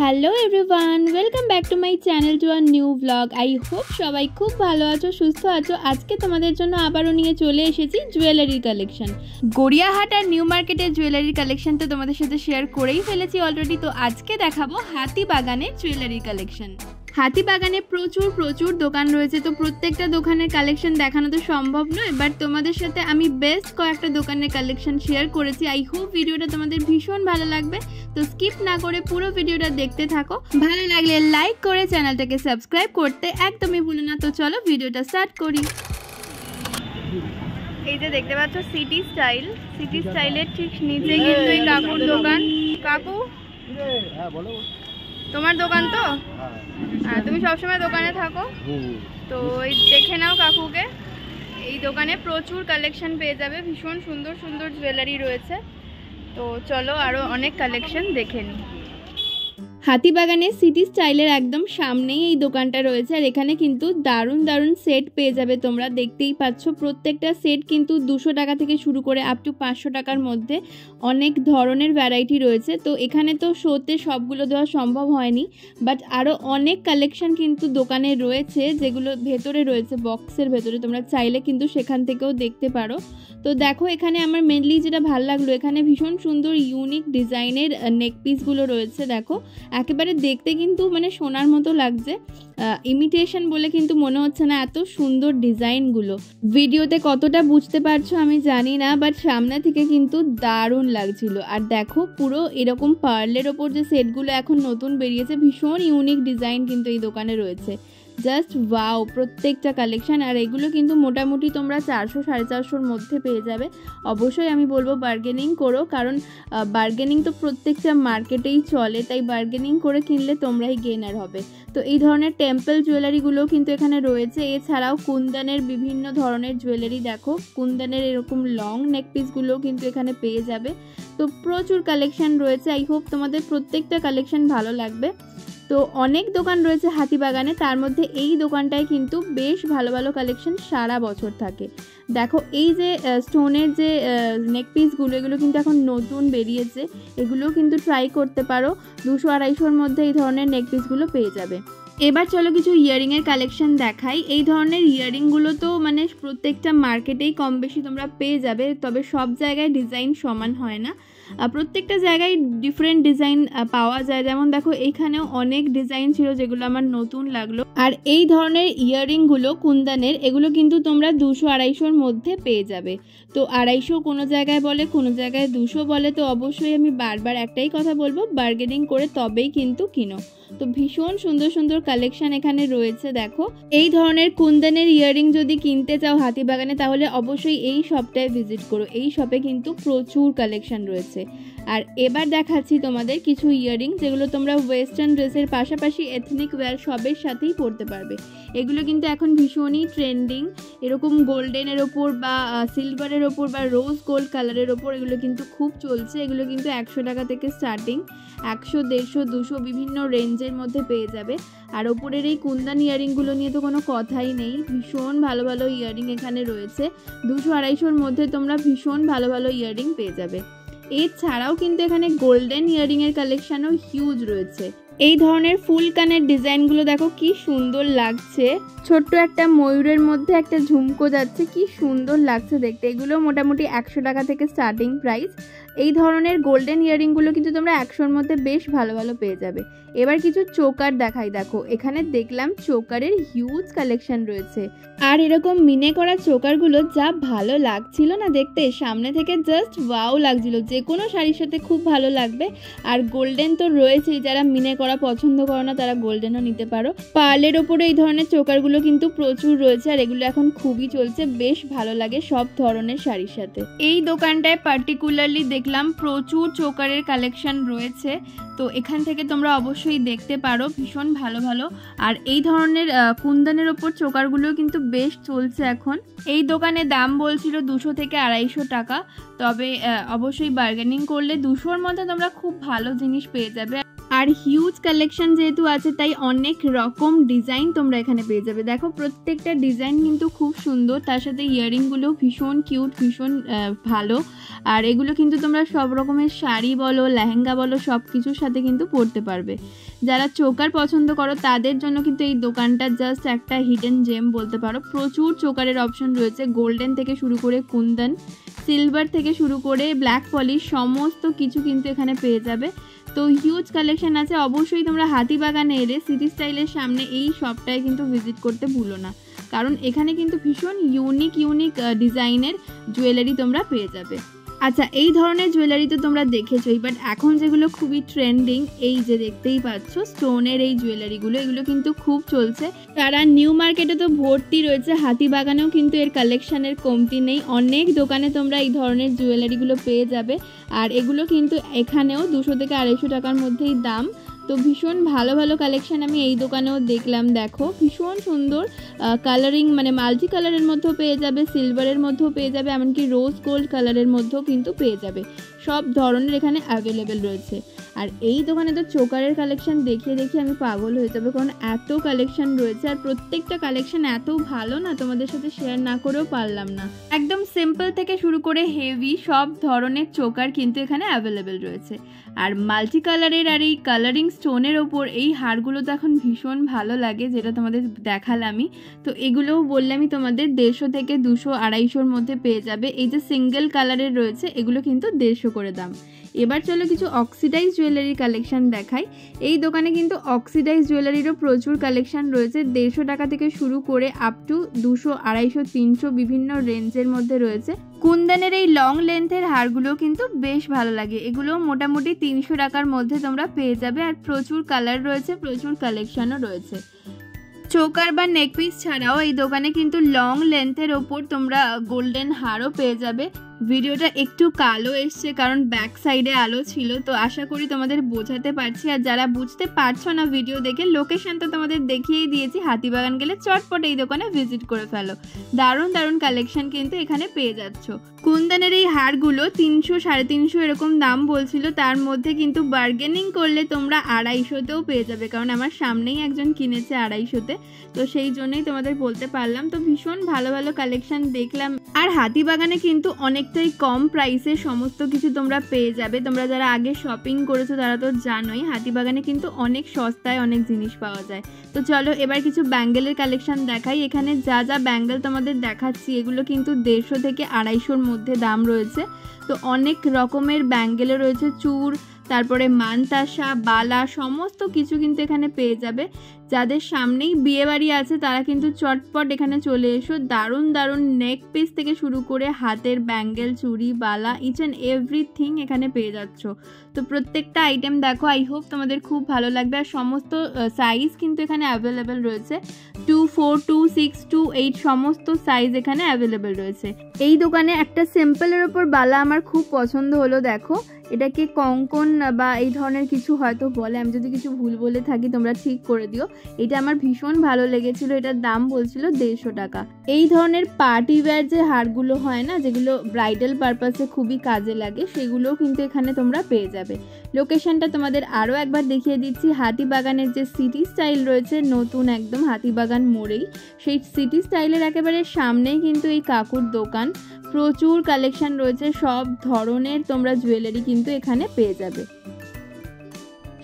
Hello everyone, welcome back to my channel to a new blog. I hope সবাই খুব ভালো আছো, সুস্থ আছো। আজকে তোমাদের জন্য আবারও নিয়ে চলে এসেছি জুয়েলারির কালেকশন। গড়িয়াহাট আর নিউ মার্কেটের জুয়েলারির কালেকশন তো তোমাদের সাথে শেয়ার করেই ফেলেছি অলরেডি। তো আজকে দেখাবো হাতিবাগানের জুয়েলারির কালেকশন। হাতিবাগানে প্রচুর দোকান রয়েছে, তো প্রত্যেকটা দোকানের কালেকশন দেখানো তো সম্ভব নয়, বাট তোমাদের সাথে আমি বেস্ট কয়েকটা দোকানের কালেকশন শেয়ার করেছি। আই হোপ ভিডিওটা তোমাদের ভীষণ ভালো লাগবে, তো স্কিপ না করে পুরো ভিডিওটা দেখতে থাকো। ভালো লাগলে লাইক করে চ্যানেলটাকে সাবস্ক্রাইব করতে একদমই ভুলো না। তো চলো ভিডিওটা স্টার্ট করি। এই যে দেখতে পাচ্ছ সিটি স্টাইলের ঠিক নিচে কিন্তু এই কাকুর দোকান। কাকু, হ্যাঁ বলো, তোমার দোকান তো? হ্যাঁ, তুমি সবসময় দোকানে থাকো তো এই দেখে নাও কাকুকে। এই দোকানে প্রচুর কালেকশন পেয়ে যাবে, ভীষণ সুন্দর জুয়েলারি রয়েছে। তো চলো আরও অনেক কালেকশন দেখে নিই। হাতিবাগানের সিটি স্টাইলের একদম সামনেই এই দোকানটা রয়েছে, আর এখানে কিন্তু দারুণ সেট পেয়ে যাবে। তোমরা দেখতেই পাচ্ছ প্রত্যেকটা সেট কিন্তু 200 টাকা থেকে শুরু করে আপ টু 500 টাকার মধ্যে অনেক ধরনের ভ্যারাইটি রয়েছে। তো এখানে তো শোতে সবগুলো দেওয়া সম্ভব হয়নি, বাট আরও অনেক কালেকশন কিন্তু দোকানে রয়েছে, যেগুলো ভেতরে রয়েছে বক্সের ভেতরে। তোমরা চাইলে কিন্তু সেখান থেকেও দেখতে পারো। তো দেখো এখানে আমার মেনলি যেটা ভালো লাগলো, এখানে ভীষণ সুন্দর ইউনিক ডিজাইনের নেক পিসগুলো রয়েছে। দেখো একেবারে দেখতে কিন্তু মানে সোনার মতো লাগছে, ইমিটেশন বলে কিন্তু মনে হচ্ছে না, এত সুন্দর ডিজাইনগুলো। ভিডিওতে কতটা বুঝতে পারছো আমি জানি না, বাট সামনে থেকে কিন্তু দারুণ লাগছিল। আর দেখো পুরো এরকম পার্লের ওপর যে সেটগুলো এখন নতুন বেরিয়েছে, ভীষণ ইউনিক ডিজাইন কিন্তু এই দোকানে রয়েছে। জাস্ট ওয়াও প্রত্যেকটা কালেকশন। আর এগুলো কিন্তু মোটামুটি তোমরা 400-450-র মধ্যে পেয়ে যাবে। অবশ্যই আমি বলবো বার্গেনিং করো, কারণ বার্গেনিং তো প্রত্যেকটা মার্কেটেই চলে, তাই বার্গেনিং করে কিনলে তোমরাই গেনার হবে। তো এই ধরনের টেম্পল জুয়েলারিগুলো কিন্তু এখানে রয়েছে। এছাড়াও কুন্দনের বিভিন্ন ধরনের জুয়েলারি, দেখো কুন্দনের এরকম লং নেক পিসগুলো কিন্তু এখানে পেয়ে যাবে। তো প্রচুর কালেকশন রয়েছে। আই হোপ তোমাদের প্রত্যেকটা কালেকশন ভালো লাগবে। তো অনেক দোকান রয়েছে হাতিবাগানে, তার মধ্যে এই দোকানটায় কিন্তু বেশ ভালো কালেকশন সারা বছর থাকে। দেখো এই যে স্টোনের যে নেক পিসগুলো, এগুলো কিন্তু এখন নতুন বেরিয়েছে, এগুলো কিন্তু ট্রাই করতে পারো। 200-250-র মধ্যে এই ধরনের নেক পিসগুলো পেয়ে যাবে। এবার চলো কিছু ইয়ারিংয়ের কালেকশন দেখাই। এই ধরনের ইয়ারিংগুলো তো মানে প্রত্যেকটা মার্কেটেই কম বেশি তোমরা পেয়ে যাবে, তবে সব জায়গায় ডিজাইন সমান হয় না, প্রত্যেকটা জায়গায় ডিফারেন্ট ডিজাইন পাওয়া যায়। যেমন দেখো এইখানেও অনেক ডিজাইন ছিল যেগুলো আমার নতুন লাগলো। আর এই ধরনের ইয়ারিংগুলো কুন্দনের, এগুলো কিন্তু তোমরা 200-250-র মধ্যে পেয়ে যাবে। তো 250 কোনো জায়গায় বলে, কোনো জায়গায় 200 বলে। তো অবশ্যই আমি বারবার একটাই কথা বলবো, বার্গেনিং করে তবেই কিন্তু কিনো। তো ভীষণ সুন্দর কালেকশন এখানে রয়েছে। দেখো এই ধরনের কুন্দনের ইয়ারিং যদি কিনতে চাও হাতিবাগানে, তাহলে অবশ্যই এই শপটায় ভিজিট করো। এই শপে কিন্তু প্রচুর কালেকশন রয়েছে। আর এবার দেখাচ্ছি তোমাদের কিছু ইয়ারিং, যেগুলো তোমরা ওয়েস্টার্ন ড্রেসের পাশাপাশি এথনিক ওয়্যার সবের সাথেই পরতে পারবে। এগুলো কিন্তু এখন ভীষণই ট্রেন্ডিং, এরকম গোল্ডেনের ওপর বা সিলভারের ওপর বা রোজ গোল্ড কালারের ওপর এগুলো কিন্তু খুব চলছে। এগুলো কিন্তু 100 টাকা থেকে স্টার্টিং, 100, 150, 200 বিভিন্ন রেঞ্জের মধ্যে পেয়ে যাবে। আর ওপরের এই কুন্দন ইয়ারিংগুলো নিয়ে তো কোনো কথাই নেই, ভীষণ ভালো ইয়ারিং এখানে রয়েছে। 200-250-র মধ্যে তোমরা ভীষণ ভালো ইয়ারিং পেয়ে যাবে। এছাড়াও কিন্তু এখানে গোল্ডেন ইয়ারিংয়ের কালেকশনও হিউজ রয়েছে। এই ধরনের ফুল কানের ডিজাইনগুলো দেখো কি সুন্দর লাগছে, ছোট্ট একটা ময়ূরের মধ্যে একটা ঝুমকো যাচ্ছে, কি সুন্দর লাগছে দেখতে। এগুলো মোটামুটি 100 টাকা থেকে স্টার্টিং প্রাইস। এই ধরনের গোল্ডেন ইয়ারিংগুলো কিন্তু তোমরা 100-র মধ্যে বেশ ভালো পেয়ে যাবে। এবার কিছু চোকার দেখাই। দেখো এখানে দেখলাম চোকারের হিউজ কালেকশন রয়েছে। আর এরকম মিনে করা চোকারগুলো যা ভালো লাগছিল না দেখতে, সামনে থেকে জাস্ট ওয়াও লাগছিল, যে কোনো শাড়ির সাথে খুব ভালো লাগবে। আর গোল্ডেন তো রয়েছেই, যারা মিনে করা পছন্দ করো না তারা গোল্ডেনও নিতে পারো। পার্লের ওপরে এই ধরনের চোকারগুলো কিন্তু প্রচুর রয়েছে, আর এগুলো এখন খুবই চলছে, বেশ ভালো লাগে সব ধরনের শাড়ির সাথে। এই দোকানটায় পার্টিকুলারলি দেখলাম প্রচুর চোকারের কালেকশন রয়েছে, তো এখান থেকে তোমরা অবশ্যই দেখতে পারো, ভীষণ ভালো। আর এই ধরনের কুন্দনের ওপর চোকারগুলো কিন্তু বেশ চলছে এখন। এই দোকানে দাম বলছিল 200 থেকে 250 টাকা, তবে অবশ্যই বার্গেনিং করলে 200-র মধ্যে তোমরা খুব ভালো জিনিস পেয়ে যাবে। আর হিউজ কালেকশন যেহেতু আছে, তাই অনেক রকম ডিজাইন তোমরা এখানে পেয়ে যাবে। দেখো প্রত্যেকটা ডিজাইন কিন্তু খুব সুন্দর, তার সাথে ইয়ারিংগুলো ভীষণ কিউট, ভীষণ ভালো। আর এগুলো কিন্তু তোমরা সব রকমের শাড়ি বলো, লেহেঙ্গা বলো, সব কিছুর সাথে কিন্তু পরতে পারবে। যারা চোকার পছন্দ করো তাদের জন্য কিন্তু এই দোকানটা জাস্ট একটা হিডেন জেম বলতে পারো। প্রচুর চোকারের অপশন রয়েছে, গোল্ডেন থেকে শুরু করে কুন্দন, সিলভার থেকে শুরু করে ব্ল্যাক পলিশ সমস্ত কিছু কিন্তু এখানে পেয়ে যাবে। তো হিউজ কালেকশন আছে। অবশ্যই তোমরা হাতিবাগানে এলে সিটি স্টাইলের সামনে এই শপটায় কিন্তু ভিজিট করতে ভুলো না, কারণ এখানে কিন্তু ভীষণ ইউনিক ডিজাইনের জুয়েলারি তোমরা পেয়ে যাবে। আচ্ছা, এই ধরনের জুয়েলারি তো তোমরা দেখেছোই, বাট এখন যেগুলো খুবই ট্রেন্ডিং, এই যে দেখতেই পাচ্ছ স্টোনের এই জুয়েলারিগুলো, এগুলো কিন্তু খুব চলছে। তারা নিউ মার্কেটে তো ভর্তি রয়েছে, হাতিবাগানেও কিন্তু এর কালেকশানের কমতি নেই। অনেক দোকানে তোমরা এই ধরনের জুয়েলারিগুলো পেয়ে যাবে, আর এগুলো কিন্তু এখানেও 200 থেকে 250 টাকার মধ্যেই দাম। তো ভীষণ ভালো ভালো কালেকশান আমি এই দোকানেও দেখলাম। দেখো ভীষণ সুন্দর কালারিং, মানে মাল্টি কালারের মধ্যেও পেয়ে যাবে, সিলভারের মধ্যেও পেয়ে যাবে, এমনকি রোজ গোল্ড কালারের মধ্যেও কিন্তু পেয়ে যাবে। সব ধরনের এখানে অ্যাভেলেবেল রয়েছে। আর এই দোকানে তো চোকারের কালেকশান দেখিয়ে দেখিয়ে আমি পাগল হয়ে যাবো, কারণ এত কালেকশান রয়েছে আর প্রত্যেকটা কালেকশান এত ভালো না, তোমাদের সাথে শেয়ার না করেও পারলাম না। একদম সিম্পল থেকে শুরু করে হেভি সব ধরনের চোকার কিন্তু এখানে অ্যাভেলেবেল রয়েছে। আর মাল্টি কালারের আর এই কালারিং স্টোনের ওপর এই হারগুলো তো এখন ভীষণ ভালো লাগে, যেটা তোমাদের দেখালামই। তো এগুলোও বললামই তোমাদের 150 থেকে 200, 250-র মধ্যে পেয়ে যাবে। এই যে সিঙ্গেল কালারের রয়েছে এগুলো কিন্তু 150 করে দাম। এবার চলো কিছু অক্সিডাইজ জুয়েলারির কালেকশন দেখাই। এই দোকানে কিন্তু অক্সিডাইজ জুয়েলারিরও প্রচুর কালেকশন রয়েছে। 150 টাকা থেকে শুরু করে আপ টু 200, 250, 300 বিভিন্ন রেঞ্জের মধ্যে রয়েছে। কুন্দনের এই লং লেন্থের হারগুলো কিন্তু বেশ ভালো লাগে, এগুলো মোটামুটি 300 টাকার মধ্যে তোমরা পেয়ে যাবে। আর প্রচুর কালার রয়েছে, প্রচুর কালেকশনও রয়েছে। চোকার বা নেকপিস ছাড়াও এই দোকানে কিন্তু লং লেন্থের ওপর তোমরা গোল্ডেন হারও পেয়ে যাবে। ভিডিওটা একটু কালো এসছে কারণ ব্যাক সাইডে আলো ছিল, তো আশা করি তোমাদের বোঝাতে পারছি। আর যারা বুঝতে পারছো না ভিডিও দেখে, লোকেশন তো তোমাদের দেখিয়েই দিয়েছি, হাতিবাগান গেলে চটপট এই দোকানে ভিজিট করে ফেলো। দারুণ দারুণ কালেকশন কিন্তু এখানে পেয়ে যাচ্ছ। কুন্দনের এই হারগুলো 300, 350 এরকম দাম বলছিল, তার মধ্যে কিন্তু বার্গেনিং করলে তোমরা 250-তেও পেয়ে যাবে, কারণ আমার সামনেই একজন কিনেছে 250-তে, তো সেই জন্যই তোমাদের বলতে পারলাম। তো ভীষণ ভালো ভালো কালেকশন দেখলাম। আর হাতিবাগানে কিন্তু অনেকটাই কম প্রাইসে সমস্ত কিছু তোমরা পেয়ে যাবে। তোমরা যারা আগে শপিং করেছো তারা তো জানোই হাতিবাগানে কিন্তু অনেক সস্তায় অনেক জিনিস পাওয়া যায়। তো চলো এবার কিছু ব্যাঙ্গেলের কালেকশন দেখাই। এখানে যা যা ব্যাঙ্গেল তোমাদের দেখাচ্ছি এগুলো কিন্তু 150 থেকে 250-র মধ্যে দাম রয়েছে। তো অনেক রকমের ব্যাঙ্গেলে রয়েছে, চূড়, তারপরে মানতাসা, বালা, সমস্ত কিছু কিন্তু এখানে পেয়ে যাবে। যাদের সামনেই বিয়ে বাড়ি আছে তারা কিন্তু চটপট এখানে চলে এসো। দারুণ দারুণ নেক পিস থেকে শুরু করে হাতের ব্যাঙ্গেল, চুড়ি, বালা, ইচ অ্যান্ড এভরিথিং এখানে পেয়ে যাচ্ছ। তো প্রত্যেকটা আইটেম দেখো, আই হোপ তোমাদের খুব ভালো লাগবে। আর সমস্ত সাইজ কিন্তু এখানে অ্যাভেলেবেল রয়েছে, 2, 4, 2, 6, 2, 8 সমস্ত সাইজ এখানে অ্যাভেলেবেল রয়েছে। এই দোকানে একটা সিম্পলের ওপর বালা আমার খুব পছন্দ হলো। দেখো এটাকে কঙ্কন বা এই ধরনের কিছু হয়তো বলে, আমি যদি কিছু ভুল বলে থাকি তোমরা ঠিক করে দিও। এটা আমার ভীষণ ভালো লেগেছিল, এটার দাম বলছিল 150 টাকা। এই ধরনের পার্টি ওয়্যার যে হারগুলো হয় না, যেগুলো ব্রাইডাল পারপাসে খুবই কাজে লাগে, সেগুলোও কিন্তু এখানে তোমরা পেয়ে যাবে। লোকেশনটা তোমাদের আরও একবার দেখিয়ে দিচ্ছি। হাতিবাগানের যে সিটি স্টাইল রয়েছে নতুন একদম হাতিবাগান মোড়েই, সেই সিটি স্টাইলের একেবারে সামনেই কিন্তু এই কাকুর দোকান। প্রচুর কালেকশন রয়েছে, সব ধরনের তোমরা জুয়েলারি কিন্তু এখানে পেয়ে যাবে।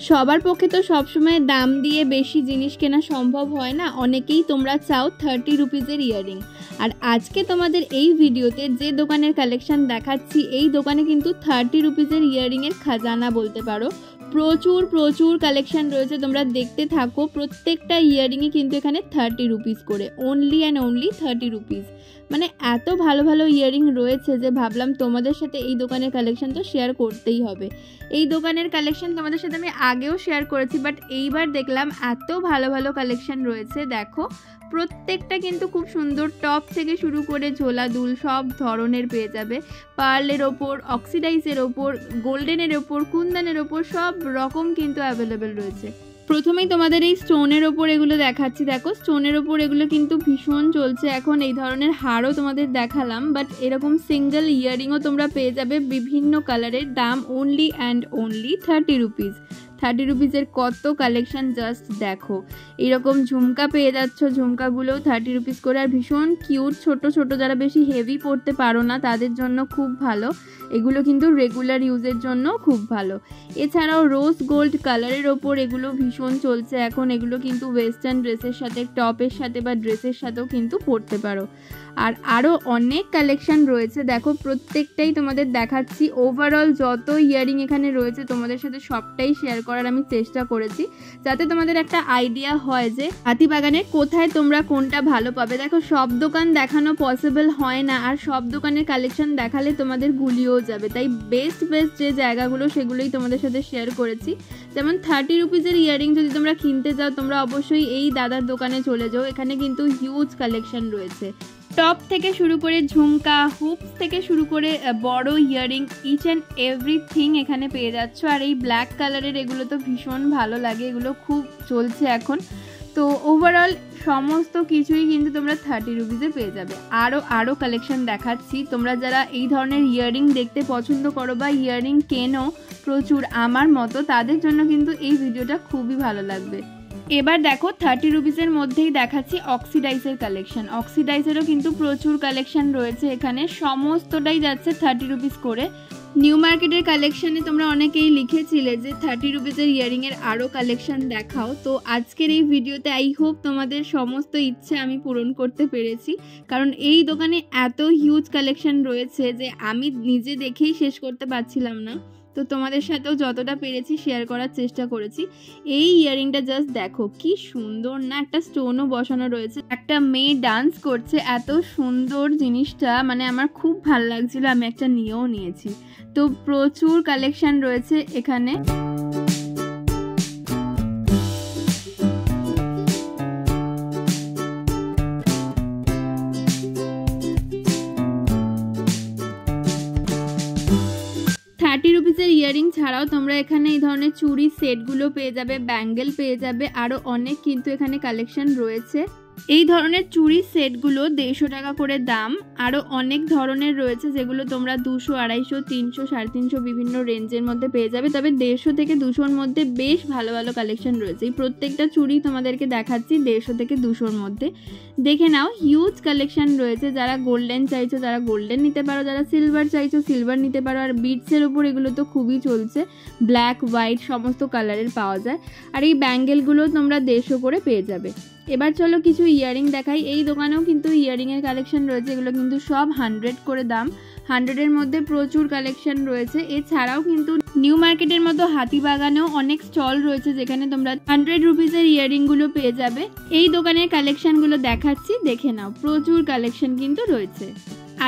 সবার পক্ষে তো সবসময় দাম দিয়ে বেশি জিনিস কেনা সম্ভব হয় না, অনেকেই তোমরা চাও 30 রুপিজের ইয়াররিং। আর আজকে তোমাদের এই ভিডিওতে যে দোকানের কালেকশন দেখাচ্ছি, এই দোকানে কিন্তু 30 রুপিজের ইয়াররিংয়ের খাজানা বলতে পারো। প্রচুর প্রচুর কালেকশন রয়েছে, তোমরা দেখতে থাকো। প্রত্যেকটা ইয়াররিংই কিন্তু এখানে 30 রুপিস করে, অনলি অ্যান্ড অনলি 30 রুপিস। মানে এত ভালো ভালো ইয়াররিং রয়েছে যে ভাবলাম তোমাদের সাথে এই দোকানের কালেকশন তো শেয়ার করতেই হবে। এই দোকানের কালেকশন তোমাদের সাথে আমি আগেও শেয়ার করেছি, বাট এইবার দেখলাম এত ভালো ভালো কালেকশন রয়েছে। দেখো প্রত্যেকটা কিন্তু খুব সুন্দর, টপ থেকে শুরু করে ঝোলা দুল সব ধরনের পেয়ে যাবে। পার্লের ওপর, অক্সিডাইজের ওপর, গোল্ডেনের ওপর, কুন্দনের ওপর সব রকম কিন্তু অ্যাভেলেবেল রয়েছে। প্রথমেই তোমাদের এই স্টোনের ওপর এগুলো দেখাচ্ছি। দেখো স্টোনের ওপর এগুলো কিন্তু ভীষণ চলছে এখন। এই ধরনের হারও তোমাদের দেখালাম, বাট এরকম সিঙ্গেল ইয়াররিংও তোমরা পেয়ে যাবে বিভিন্ন কালারের। দাম অনলি অ্যান্ড অনলি 30 রুপিস। 30 রুপিসের কত কালেকশন জাস্ট দেখো। এরকম ঝুমকা পেয়ে যাচ্ছ, ঝুমকাগুলোও 30 রুপিস করে, আর ভীষণ কিউট ছোট ছোট, যারা বেশি হেভি পরতে পারো না তাদের জন্য খুব ভালো। এগুলো কিন্তু রেগুলার ইউজের জন্য খুব ভালো। এছাড়াও রোজ গোল্ড কালারের ওপর এগুলো ভীষণ চলছে এখন। এগুলো কিন্তু ওয়েস্টার্ন ড্রেসের সাথে, টপের সাথে বা ড্রেসের সাথেও কিন্তু পরতে পারো। আর আরও অনেক কালেকশন রয়েছে, দেখো প্রত্যেকটাই তোমাদের দেখাচ্ছি। ওভারঅল যত ইয়ারিং এখানে রয়েছে তোমাদের সাথে সবটাই শেয়ার করার আমি চেষ্টা করেছি, যাতে তোমাদের একটা আইডিয়া হয় যে হাতিবাগানে কোথায় তোমরা কোনটা ভালো পাবে। দেখো সব দোকান দেখানো পসিবল হয় না, আর সব দোকানের কালেকশন দেখালে তোমাদের গুলিয়েও যাবে, তাই বেস্ট যে জায়গাগুলো সেগুলোই তোমাদের সাথে শেয়ার করেছি। যেমন 30 রুপিসের ইয়ারিং যদি তোমরা কিনতে যাও তোমরা অবশ্যই এই দাদার দোকানে চলে যাও, এখানে কিন্তু হিউজ কালেকশন রয়েছে। টপ থেকে শুরু করে ঝুমকা, হুপস থেকে শুরু করে বড় ইয়ারিং, ইচ অ্যান্ড এভরিথিং এখানে পেয়ে যাচ্ছ। আর এই ব্ল্যাক কালারের এগুলো তো ভীষণ ভালো লাগে, এগুলো খুব চলছে এখন। তো ওভারঅল সমস্ত কিছুই কিন্তু তোমরা 30 রুপিসে পেয়ে যাবে। আরও কালেকশন দেখাচ্ছি। তোমরা যারা এই ধরনের ইয়ারিং দেখতে পছন্দ করো বা ইয়ারিং কেনো প্রচুর আমার মতো, তাদের জন্য কিন্তু এই ভিডিওটা খুবই ভালো লাগবে। এবার দেখো 30 রুপিসের মধ্যেই দেখাচ্ছি অক্সিডাইজের কালেকশন। অক্সিডাইজেরও কিন্তু প্রচুর কালেকশন রয়েছে এখানে, সমস্তটাই যাচ্ছে 30 রুপিস করে। নিউ মার্কেটের কালেকশনে তোমরা অনেকেই লিখেছিলে যে 30 রুপিসের ইয়ারিংয়ের আরও কালেকশন দেখাও, তো আজকের এই ভিডিওতে আই হোপ তোমাদের সমস্ত ইচ্ছে আমি পূরণ করতে পেরেছি, কারণ এই দোকানে এত হিউজ কালেকশন রয়েছে যে আমি নিজে দেখেই শেষ করতে পারছিলাম না। তো তোমাদের সাথেও যতটা পেরেছি শেয়ার করার চেষ্টা করেছি। এই ইয়ারিংটা জাস্ট দেখো কি সুন্দর না, একটা স্টোনও বসানো রয়েছে, একটা মেয়ে ডান্স করছে, এত সুন্দর জিনিসটা, মানে আমার খুব ভালো লাগছিল, আমি একটা নিয়েও নিয়েছি। তো প্রচুর কালেকশন রয়েছে এখানে। 30 রুপিসের ইয়ারিং ছাড়াও তোমরা এখানে এই ধরনের চুড়ি সেটগুলো পেয়ে যাবে, ব্যাঙ্গেল পেয়ে যাবে, আরও অনেক কিন্তু এখানে কালেকশন রয়েছে। এই ধরনের চুড়ি সেটগুলো 150 টাকা করে দাম। আরও অনেক ধরনের রয়েছে যেগুলো তোমরা 200, 250, 300, 350 বিভিন্ন রেঞ্জের মধ্যে পেয়ে যাবে, তবে 150 থেকে 200-র মধ্যে বেশ ভালো ভালো কালেকশন রয়েছে। এই প্রত্যেকটা চুড়ি তোমাদেরকে দেখাচ্ছি 150 থেকে 200-র মধ্যে। দেখে নাও, হিউজ কালেকশন রয়েছে। যারা গোল্ডেন চাইছো তারা গোল্ডেন নিতে পারো, যারা সিলভার চাইছো সিলভার নিতে পারো। আর বিটসের ওপর এগুলো তো খুবই চলছে, ব্ল্যাক হোয়াইট সমস্ত কালারের পাওয়া যায়। আর এই ব্যাঙ্গেলগুলো তোমরা 150 করে পেয়ে যাবে। এবার চলো কিছু ইয়ারিং দেখাই। এই দোকানেও কিন্তু ইয়ারিংয়ের কালেকশন রয়েছে, এগুলো কিন্তু সব 100 করে দাম। 100-এর মধ্যে প্রচুর কালেকশন রয়েছে। এছাড়াও কিন্তু নিউ মার্কেটের মতো হাতিবাগানেও অনেক স্টল রয়েছে যেখানে তোমরা 100 রুপিসের ইয়ারিংগুলো পেয়ে যাবে। এই দোকানের কালেকশনগুলো দেখাচ্ছি, দেখে নাও, প্রচুর কালেকশন কিন্তু রয়েছে।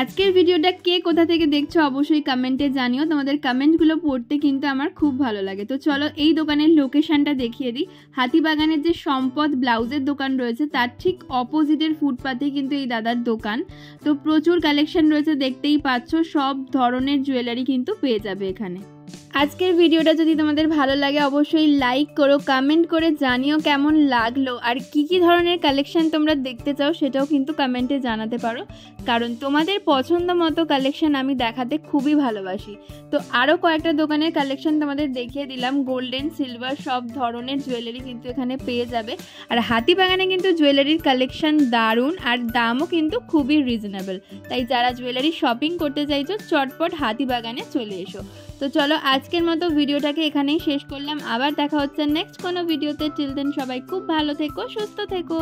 আজকের ভিডিওটা কে কোথা থেকে দেখছো অবশ্যই কমেন্টে জানিও, তোমাদের কমেন্টগুলো পড়তে কিন্তু আমার খুব ভালো লাগে। তো চলো এই দোকানের লোকেশনটা দেখিয়ে দিই। হাতিবাগানের যে সম্পদ ব্লাউজের দোকান রয়েছে তার ঠিক অপোজিটের ফুটপাতেই কিন্তু এই দাদার দোকান। তো প্রচুর কালেকশন রয়েছে, দেখতেই পাচ্ছ, সব ধরনের জুয়েলারি কিন্তু পেয়ে যাবে এখানে। আজকের ভিডিওটা যদি তোমাদের ভালো লাগে অবশ্যই লাইক করো, কমেন্ট করে জানিও কেমন লাগলো, আর কি কি ধরনের কালেকশন তোমরা দেখতে চাও সেটাও কিন্তু কমেন্টে জানাতে পারো, কারণ তোমাদের পছন্দ মতো কালেকশন আমি দেখাতে খুবই ভালোবাসি। তো আরও কয়েকটা দোকানের কালেকশন তোমাদের দেখিয়ে দিলাম। গোল্ডেন, সিলভার সব ধরনের জুয়েলারি কিন্তু এখানে পেয়ে যাবে। আর হাতিবাগানে কিন্তু জুয়েলারির কালেকশন দারুণ, আর দামও কিন্তু খুবই রিজনেবল। তাই যারা জুয়েলারি শপিং করতে চাইছো চটপট হাতিবাগানে চলে এসো। তো চলো আজকের মতো ভিডিওটাকে এখানেই শেষ করলাম, আবার দেখা হচ্ছে নেক্সট কোনো ভিডিওতে। টিল দেন সবাই খুব ভালো থেকো, সুস্থ থেকো।